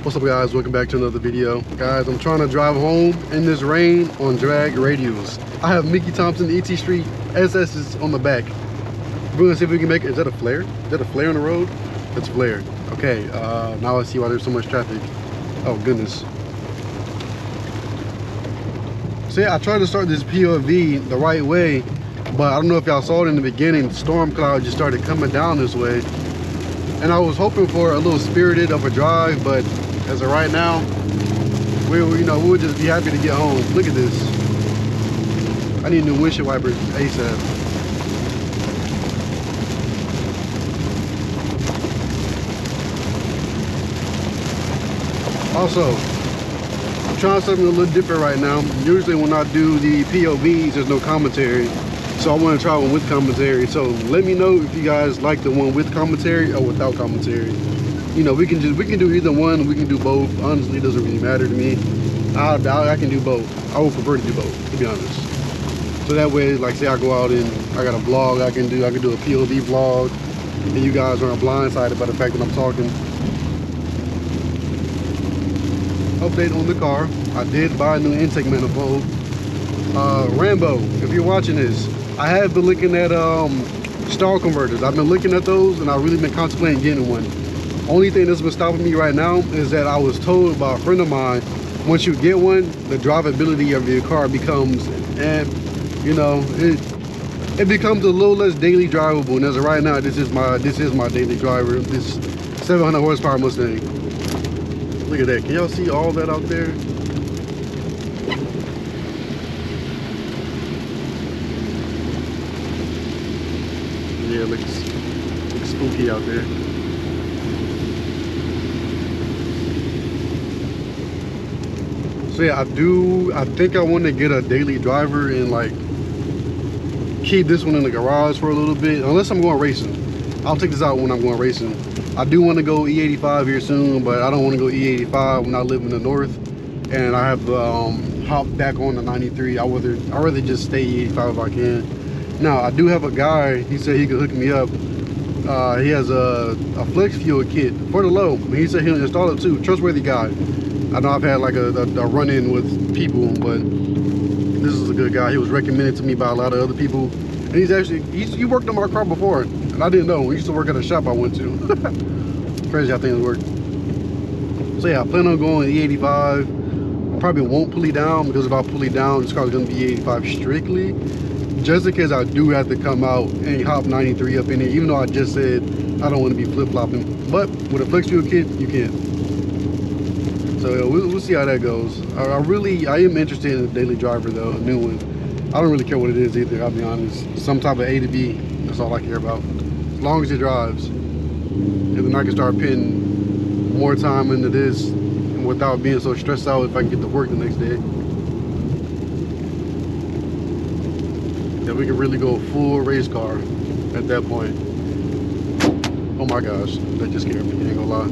What's up guys, welcome back to another video. Guys, I'm trying to drive home in this rain on drag radials. I have Mickey Thompson ET Street SS's on the back. We're gonna see if we can make it. Is that a flare? Is that a flare on the road? That's flared. Okay, now I see why there's so much traffic. Oh goodness. So yeah, I tried to start this POV the right way, but I don't know if y'all saw it in the beginning. Storm cloud just started coming down this way. And I was hoping for a little spirited of a drive, but as of right now, we'll just be happy to get home. Look at this. I need new windshield wipers ASAP. Also, I'm trying something a little different right now. Usually when I do the POVs, there's no commentary. So I want to try one with commentary. So let me know if you guys like the one with commentary or without commentary. You know, we can do either one. We can do both. Honestly, it doesn't really matter to me. I can do both. I would prefer to do both, to be honest. So that way, like say I go out and I got a vlog I can do a POV vlog, and you guys aren't blindsided by the fact that I'm talking. Update on the car. I did buy a new intake manifold. Rambo, if you're watching this, I have been looking at stall converters. I've been looking at those and I've really been contemplating getting one. Only thing that's been stopping me right now is that I was told by a friend of mine, once you get one, the drivability of your car becomes, it becomes a little less daily drivable. And as of right now, this is my daily driver. This 700 horsepower Mustang. Look at that. Can y'all see all that out there? Yeah, it looks spooky out there. So yeah, I think I want to get a daily driver and like keep this one in the garage for a little bit, unless I'm going racing. I'll take this out when I'm going racing. I do want to go E85 here soon, but I don't want to go E85 when I live in the north and I have to hop back on the 93. I'd rather just stay E85 if I can. Now I do have a guy, he said he could hook me up. He has a flex fuel kit for the low. He said he'll install it too. Trustworthy guy. I know I've had like a run-in with people, but this is a good guy. He was recommended to me by a lot of other people. And he worked on my car before, and I didn't know. He used to work at a shop I went to. Crazy how things work. So yeah, I plan on going E85. I probably won't pulley down, because if I pulley down, this car's gonna be E85 strictly. Just in case I do have to come out and hop 93 up in here, even though I just said I don't want to be flip-flopping. But with a flex fuel kit, you can. So we'll see how that goes. I am interested in a daily driver though, a new one. I don't really care what it is either, I'll be honest. Some type of A to B, that's all I care about. As long as it drives. And then I can start putting more time into this and without being so stressed out if I can get to work the next day. Yeah, we can really go full race car at that point. Oh my gosh, that just scared me, I ain't gonna lie.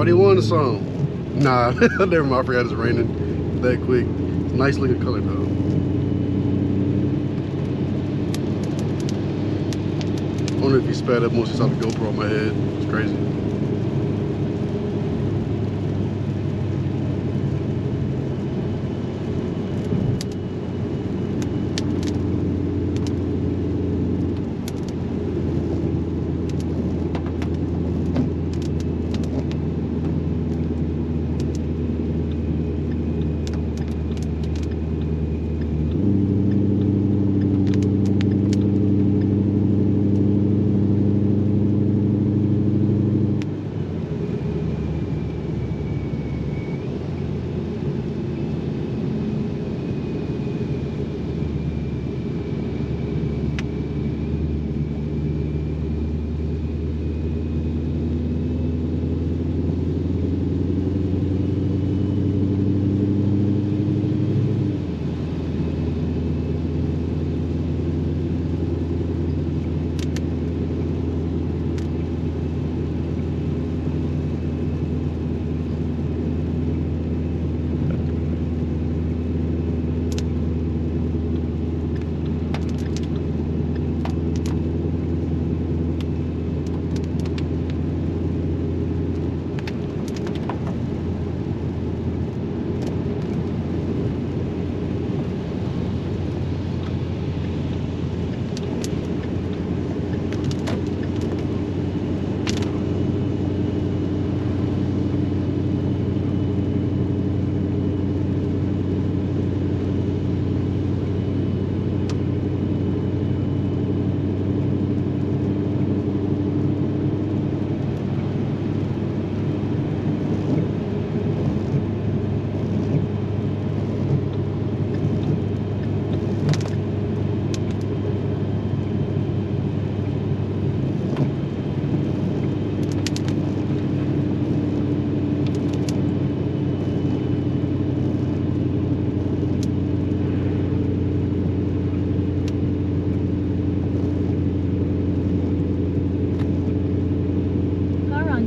Thought he wanted a song. Nah, never mind. I forgot it's raining that quick. Nice looking color though. I wonder if he sped up once he saw the GoPro on my head. It's crazy.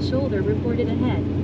Shoulder reported ahead.